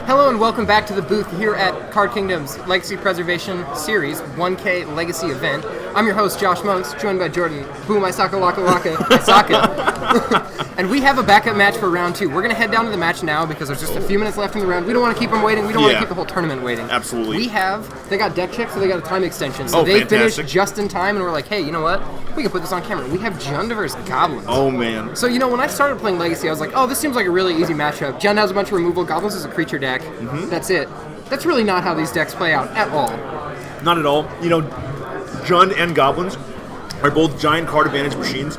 Hello and welcome back to the booth here at Card Kingdom's Legacy Preservation Series 1K Legacy event. I'm your host, Josh Monks, joined by Jordan Boom Isaka Waka Waka Isaka. And we have a backup match for round 2. We're going to head down to the match now because there's just a few minutes left in the round. We don't want to keep them waiting. We don't want to keep the whole tournament waiting. Absolutely. They got deck checks, so they got a time extension. So they finished just in time, and we're like, hey, you know what? We can put this on camera. We have Jund versus Goblins. Oh, man. So, when I started playing Legacy, I was like, oh, this seems like a really easy matchup. Jund has a bunch of removal. Goblins is a creature deck. That's it. That's really not how these decks play out at all. Not at all. Jund and Goblins are both giant card advantage machines.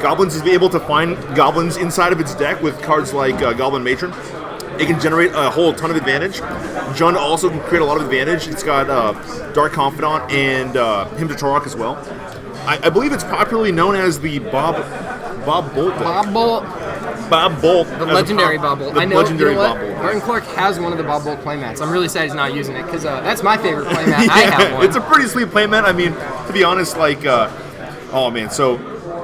Goblins is able to find goblins inside of its deck with cards like Goblin Matron. It can generate a whole ton of advantage. Jund also can create a lot of advantage. It's got Dark Confidant and Hymn to Torok as well. I believe it's popularly known as the Bob Bolt deck. Bob Bolt. The legendary Bob Bolt. I know. Legendary Bob Bolt. Martin Clark has one of the Bob Bolt playmats. I'm really sad he's not using it because that's my favorite playmat. I have one. It's a pretty sweet playmat. I mean, to be honest, oh man. So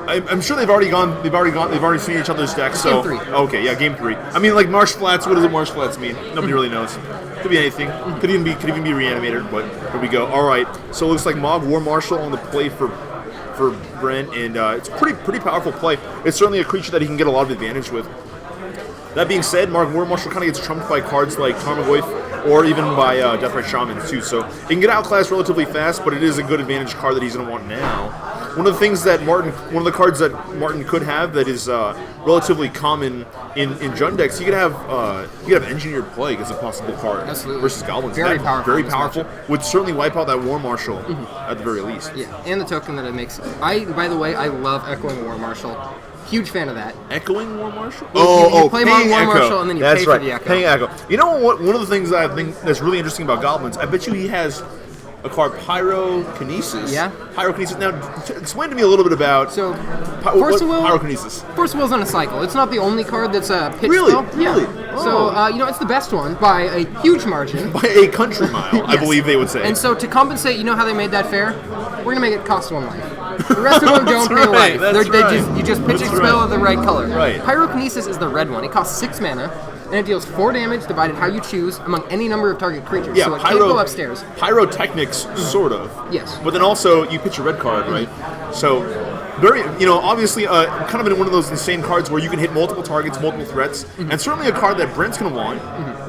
I'm sure they've already seen each other's decks. So Game 3. Okay, yeah, game 3. I mean, like Marsh Flats. What does Marsh Flats mean? Nobody really knows. Could be anything. Could even be Reanimator. But here we go. All right. So it looks like Mog War Marshal on the play for Brent, and it's pretty powerful play. It's certainly a creature that he can get a lot of advantage with. That being said, War Marshal kind of gets trumped by cards like Tarmogoyf or even by Deathrite Shamans too. So he can get outclassed relatively fast, but it is a good advantage card that he's going to want now. One of the cards that Martin could have that is relatively common in Jund decks, you could have Engineered Plague as a possible card. Absolutely. Versus Goblins. Very powerful. Very powerful. Would certainly wipe out that War Marshal at the very least. Yeah, and the token that it makes. By the way, I love Echoing War Marshal. Huge fan of that. Echoing War Marshal? You play War Echo. Marshal and then you pay for the Echo. Paying Echo. You know what? One of the things that I think that's really interesting about Goblins, I bet you he has a card, Pyrokinesis. Yeah. Pyrokinesis. Now, explain to me a little bit about Force of Will. Pyrokinesis. Force of Will's on a cycle. It's not the only card that's a pitch Really? spell. Really? Yeah. Oh. So, it's the best one by a huge margin. By a country mile, Yes. I believe they would say. And so to compensate, how they made that fair? We're going to make it cost 1 life. The rest of them don't pay a life. You just pitch a spell of the right color. Right. Pyrokinesis is the red one. It costs 6 mana, and it deals 4 damage divided how you choose among any number of target creatures. Yeah, so it can't go upstairs. Pyrotechnics, sort of. Yes. But then also, you pitch a red card, right? So, very, obviously, kind of in one of those insane cards where you can hit multiple targets, multiple threats, and certainly a card that Brent's going to want.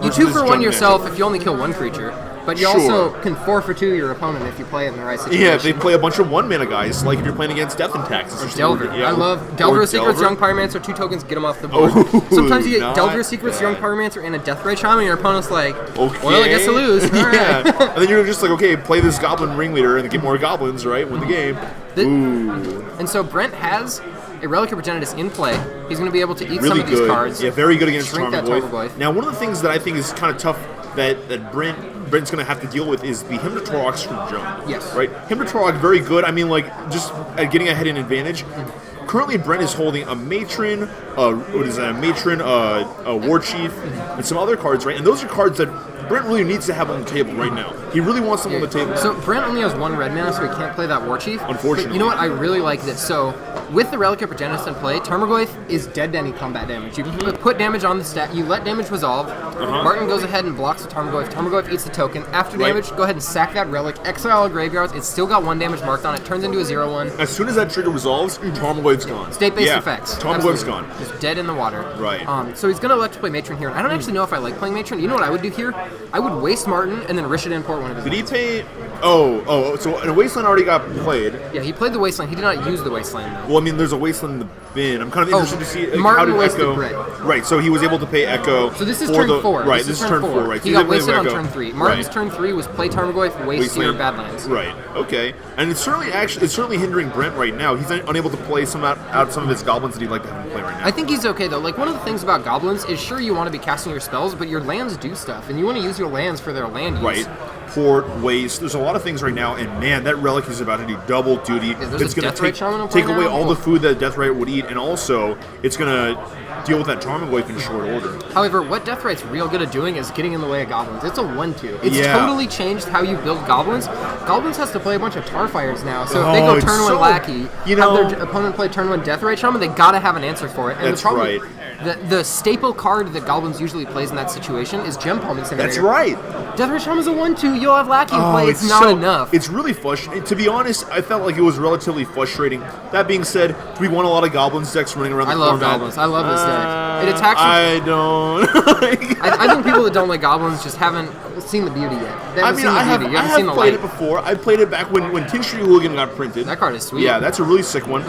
You 2 for 1 yourself if you only kill 1 creature. But you also can 4 for 2 your opponent if you play it in the right situation. Yeah, if they play a bunch of 1 mana guys, like if you're playing against Death and Taxes. Or Delver. I love Delver Secrets, Young Pyromancer, 2 tokens, get them off the board. Sometimes you get Delver Secrets, Young Pyromancer, and a Deathrite Shaman, and your opponent's like, well, I guess I lose. All right. And then you're just like, okay, play this Goblin Ringleader and get more goblins, right? Win the game. And so Brent has a Relic of Progenitus in play. He's going to be able to eat really some of these good. cards. Yeah, very good against Shrink that Tarmogoyf. Now, one of the things that I think is kind of tough that Brent's going to have to deal with is the Hymn to Toroks from Jund. Yes. Right? Hymn to Torok, very good. I mean, just at getting ahead in advantage. Currently, Brent is holding a Matron, a War Chief, and some other cards, right? And those are cards that Brent really needs to have on the table right now. He really wants them on the table. So Brent only has 1 red mana, so he can't play that War Chief. Unfortunately. But you know what? I really like this. So with the Relic of Progenitus in play, Tarmogoyf is dead to any combat damage. You put damage on the stat, you let damage resolve. Martin goes ahead and blocks the Tarmogoyf. Tarmogoyf eats the token. After damage, go ahead and sack that relic, exile a graveyard. It's still got 1 damage marked on it. Turns into a 0/1. As soon as that trigger resolves, Tarmogoyf's gone. State-based effects. Tarmogoyf's gone. Just dead in the water. Right. So he's going to elect to play Matron here. And I don't actually know if I like playing Matron. You know what I would do here? I would waste Martin and then Risha import one of his Did he lands. pay... so a Wasteland already got played. Yeah, he played the Wasteland. He did not use the Wasteland, though. Well, I mean, there's a Wasteland in the bin. I'm kind of interested to see Martin how did wasted Echo... Brett. Right, so he was able to pay Echo. So this is turn 4. Right, this is turn 4, right. He So got wasted on Echo. turn 3. Martin's turn 3 was play Tarmogoyf, waste your Badlands. Right, okay. And it's certainly hindering Brent right now. He's unable to play some of his goblins that he'd like to have him play right now. I think he's okay, though. One of the things about goblins is, sure, you want to be casting your spells, but your lands do stuff, and you want to use your lands for their land use. Right. Port, waste. There's a lot of things right now, and man, that relic is about to do double duty. It's going to take away all the food that Deathrite would eat, and also it's going to deal with that Tarmogoyf in short order. However, what Deathrite's real good at doing is getting in the way of goblins. It's a 1/2. It's totally changed how you build goblins. Goblins has to play a bunch of Tarfires now, so if they go turn 1 Lackey, have their opponent play turn 1 Deathrite Shaman, they gotta have an answer for it. And That's right. The staple card that Goblins usually plays in that situation is Gem Palming Simulator. That's right. Death Shaman's a 1/2. You'll have Lacking play. It's not so- enough. It's really frustrating. To be honest, I felt like it was relatively frustrating. That being said, we want a lot of Goblins decks running around the I love format. Goblins. I love this deck. It attacks. I don't. I think people that don't like Goblins just haven't seen the beauty yet. They haven't seen the I have, beauty. You I haven't seen have the played light. it before. I played it back when Tin Tree Hooligan got printed. That card is sweet. Yeah, that's a really sick one.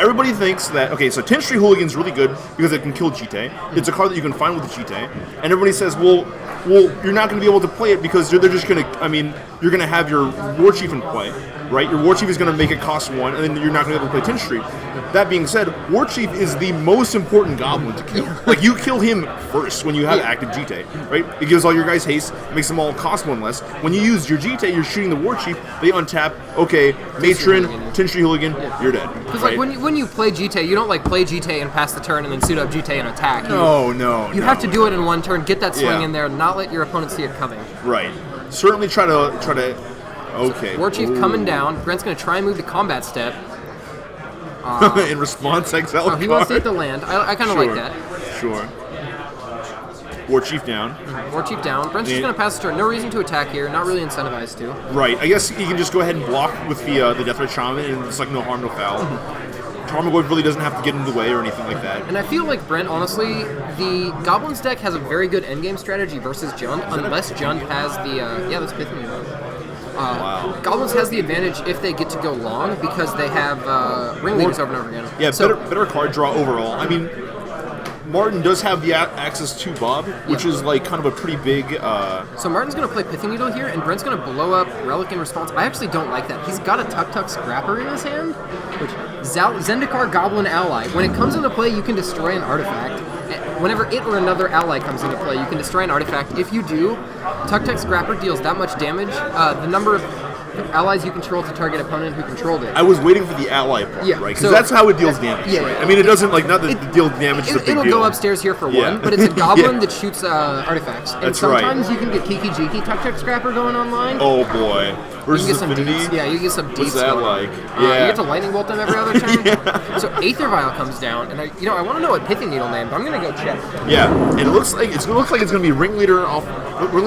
Everybody thinks that, okay, so Tin Tree Hooligan's really good because it can kill Jite. It's a card that you can find with the Jite. And everybody says, well, you're not going to be able to play it because they're just going to, you're going to have your War Chief in play, right? Your War Chief is going to make it cost 1, and then you're not going to be able to play Tin Tree. That being said, War Chief is the most important goblin to kill. Like, you kill him first when you have active Jite, right? It gives all your guys haste, makes them all cost 1 less. When you use your Jite, you're shooting the War Chief, they untap, okay, Matron, Tin Tree Hooligan, you're dead. Because right? like when you play GT, you don't like play GT and pass the turn and then suit up GT and attack. You You have to do it in one turn, get that swing Yeah. in there, not let your opponent see it coming. Right. Certainly try to. Okay. War Chief coming down. Brent's gonna try and move to combat step. In response, exile Oh, he wants to hit card. the land. I kind of Sure. like that. Sure. War Chief down. War Chief down. Brent's just Yeah. gonna pass the turn. No reason to attack here. Not really incentivized to. Right. I guess you can just go ahead and block with the Deathray Shaman, and it's like no harm, no foul. Tarmogoyf really doesn't have to get in the way or anything like that. And I feel like Brent, honestly, the Goblins deck has a very good endgame strategy versus Jund, unless Jund has the that's Pithing. Wow. Goblins has the advantage if they get to go long because they have ringleaders over and over again. Yeah, so, better card draw overall. I mean, Martin does have the access to Bob, which is like kind of a pretty big. So Martin's going to play Pithing Needle here, and Brent's going to blow up Relic in response. I actually don't like that. He's got a Tuk Scrapper in his hand, which Zendikar Goblin Ally. When it comes into play, you can destroy an artifact. Whenever it or another ally comes into play, you can destroy an artifact. If you do, Tuk Scrapper deals that much damage. The number of allies you control to target opponent who controlled it. I was waiting for the ally part, Yeah, right? Because so- that's how it deals damage, yeah, right? yeah. I mean, it doesn't like not that the deal damage is a big It'll deal. go upstairs here for Yeah. one, but it's a goblin Yeah. that shoots artifacts. And That's right. sometimes you can get Kiki Jiki Tuk Scrapper going online. Oh boy, You can versus get some Affinity. deets. Yeah, you can get some deets. What's that going on. like? You Yeah. get to lightning bolt them every other turn. So Aether Vial comes down, and I want to know what Pithing Needle named, but I'm gonna go check. Yeah, and it looks like it's gonna be ringleader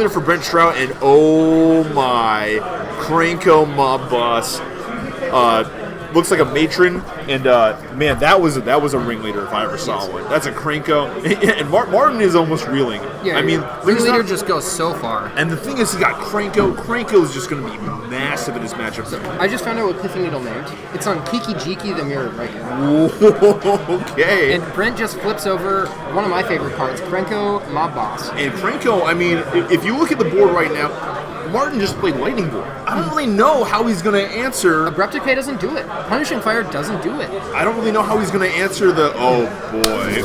for Brent Shroud, and oh my, Kranko Mob Boss. Looks like a matron, and man, that was a ringleader if I ever saw one. That's a Kranko, and Martin is almost reeling. Yeah, I mean, there's Ringleader not- just goes so far. and the thing is, he got Kranko. Kranko is just going to be massive in his matchup. I just found out what Pithing Needle named. It's on Kiki Jiki the Mirrored Riker. Okay. And Brent just flips over one of my favorite cards, Krenko Mob Boss. And Kranko, I mean, if you look at the board right now, Martin just played Lightning Bolt. I don't really know how he's going to answer. Abrupt Decay doesn't do it. Punishing Fire doesn't do it. I don't really know how he's going to answer the. Oh boy.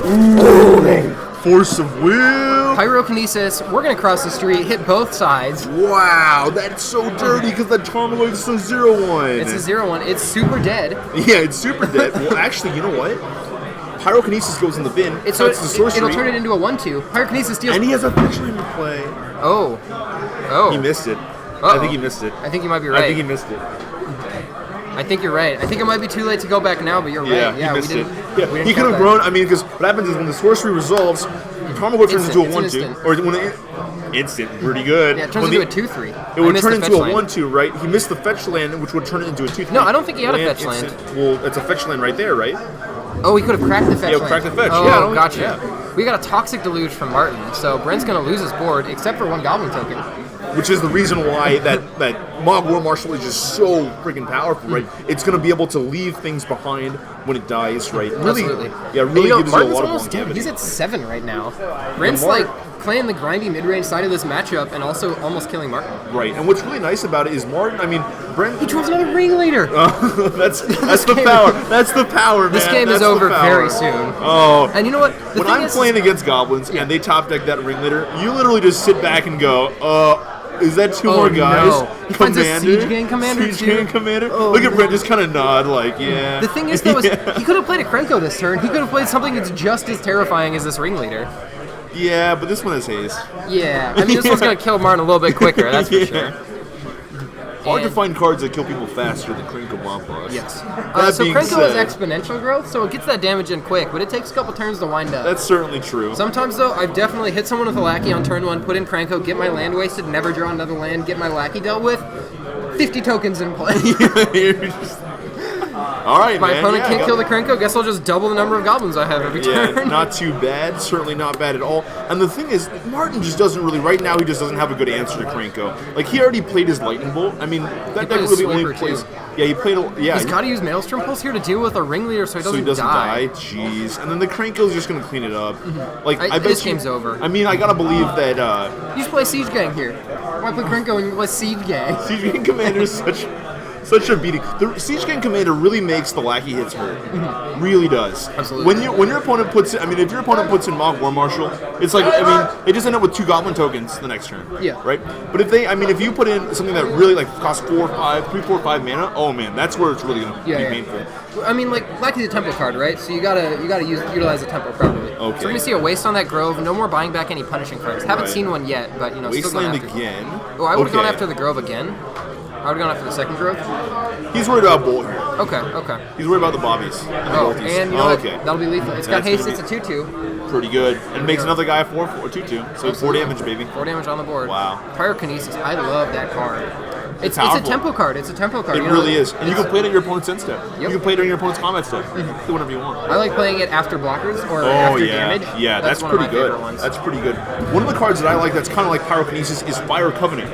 Ooh. Force of Will. Pyrokinesis, we're going to cross the street, hit both sides. Wow, that's so dirty because that Tarmogoyf is so 0/1. It's a 0/1. It's super dead. Yeah, it's super dead. Well, actually, you know what? Pyrokinesis goes in the bin. It's So it's the sorcery. it'll turn it into a 1/2. Pyrokinesis deals. And he has a Fetchland to play. Oh. He missed it. Uh-oh. I think he missed it. I think you might be right. I think he missed it. I think you're right. I think it might be too late to go back now, but you're right. he missed we it. didn't. Yeah, we didn't he could count have that. grown. I mean, because what happens is when the sorcery resolves, Tarmogoyf turns Instant, into a it's 1/2, instant. or when it, instant, pretty good. Yeah, it turns When into the- a 2/3. It would turn into a 1/2, right? He missed the fetch land, which would turn it into a 2/3. No, I don't think he had a Land fetch land. instant. Well, it's a fetch land right there, right? Oh, he could have cracked the fetch. Yeah, land. cracked the fetch. Oh, Yeah, I don't- gotcha. yeah. We got a Toxic Deluge from Martin, so Brent's gonna lose his board except for one Goblin token. Which is the reason why that Mob War Marshal is just so freaking powerful, right? It's going to be able to leave things behind when it dies, right? Really, Absolutely. yeah, really gives Martin's you a lot of almost dead. longevity. He's at 7 right now. Brent's Martin- playing the grindy mid-range side of this matchup and also almost killing Martin. Right, and what's really nice about it is Martin. I mean, Brent. He draws another ringleader. that's the power. That's the power, man. This game That's is over the power. very soon. Oh, And you know what? The when thing I'm is, playing against goblins and they top deck that ringleader, you literally just sit back and go, is that two Oh, more guys? no. He finds a Siege Gang Commander, Siege too? Gang Commander. Oh, Look at no. Brent just kind of nod, like, yeah. the thing is, though, is Yeah. he could have played a Krenko this turn. He could have played something that's just as terrifying as this ringleader. Yeah, but this one has haste. Yeah, I mean, this one's gonna kill Martin a little bit quicker. That's for sure. Hard to And- find cards that kill people faster than Krenko Bombos. Yes. That So being Krenko is said, exponential growth, so it gets that damage in quick, but it takes a couple turns to wind up. that's certainly true. Sometimes, though, I've definitely hit someone with a lackey on turn 1, put in Krenko, get my land wasted, never draw another land, get my lackey dealt with, 50 tokens in play. You're just- all right, My man. opponent yeah, can't got- kill the Krenko, guess I'll just double the number of goblins I have every Yeah, turn. not too bad. Certainly not bad at all. And the thing is, Martin just doesn't really, right now, he just doesn't have a good answer to Krenko. Like, he already played his Lightning Bolt. I mean, that deck played his really only Sweeper, plays. too. Yeah, he played. Yeah, He's got to use Maelstrom Pulse here to deal with a ringleader so he doesn't, die. Jeez. And then the Krenko's just going to clean it up. Like, I bet this you- game's over. I mean, I got to believe that You just play Siege Gang here. Why play Krenko and you play Siege Gang? Siege Gang Commander is such a beating. The Siege Gang Commander really makes the lackey hits hurt. Really does. Absolutely. When your opponent puts in, I mean, if your opponent puts in Mog War Marshal, it's like, I mean, they just end up with 2 Goblin tokens the next turn. Yeah. Right? But if you put in something that really like costs 3, 4, 5 mana, oh man, that's where it's really gonna be painful. I mean, like, Lackey's a tempo card, right? So you gotta utilize the tempo properly. Okay. So we're gonna see a waste on that Grove. No more buying back any punishing cards. Haven't Right. seen one yet, but still going Wasteland after. again. Oh, I would have Okay. gone after the Grove again. I would have gone after the second Grove. He's worried about Bolt here. Okay. He's worried about the Bobbies. Oh, Bolties. and you know what? okay. That'll be lethal. It's got That's haste. gonna It's a 2/2. Pretty good. And makes another guy a 4/2. So 4 damage, baby. 4 damage on the board. Wow. Pyrokinesis. I love that card. It's a powerful. tempo card. It's a tempo card. It you know? really is. And you can play it at your opponent's end step. Yep. You can play it during your opponent's combat step. Do whatever you want. I like playing it after blockers or Oh after yeah, damage. yeah, that's one pretty of my good. favorite ones. That's pretty good. One of the cards that I like that's kind of like Pyrokinesis is Fire Covenant.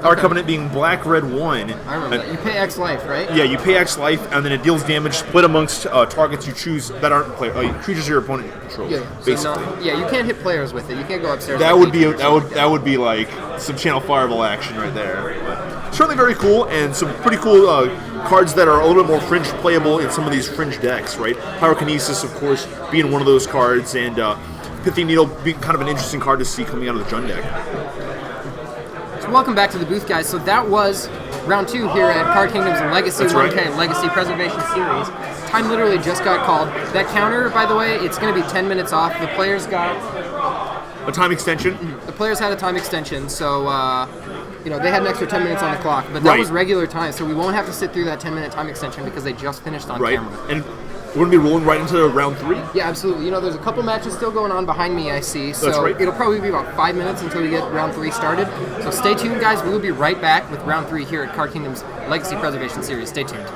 Fire Covenant being black, red, 1. I remember that. You pay X life, right? Yeah, you pay X life, and then it deals damage split amongst targets you choose that aren't creatures your opponent controls. Yeah. Basically, You can't hit players with it. You can't go upstairs. that like would be you can. that would be like some Channel Fireball action right there. But certainly very cool, and some pretty cool cards that are a little bit more fringe playable in some of these fringe decks, right? Pyrokinesis, of course, being one of those cards, and Pithy Needle being kind of an interesting card to see coming out of the Jund deck. So welcome back to the booth, guys. So that was round 2 here at Card Kingdom's Legacy That's 1K right. Legacy Preservation Series. Time literally just got called. That counter, by the way, it's going to be 10 minutes off. The players A time extension. had a time extension, so they had an extra 10 minutes on the clock. But that Right. was regular time, so we won't have to sit through that 10-minute time extension because they just finished on Right, camera. and we're going to be rolling right into round 3. Yeah, absolutely. There's a couple matches still going on behind me, I see. So That's right. it'll probably be about 5 minutes until we get round 3 started. So stay tuned, guys. We will be right back with round 3 here at Card Kingdom's Legacy Preservation Series. Stay tuned.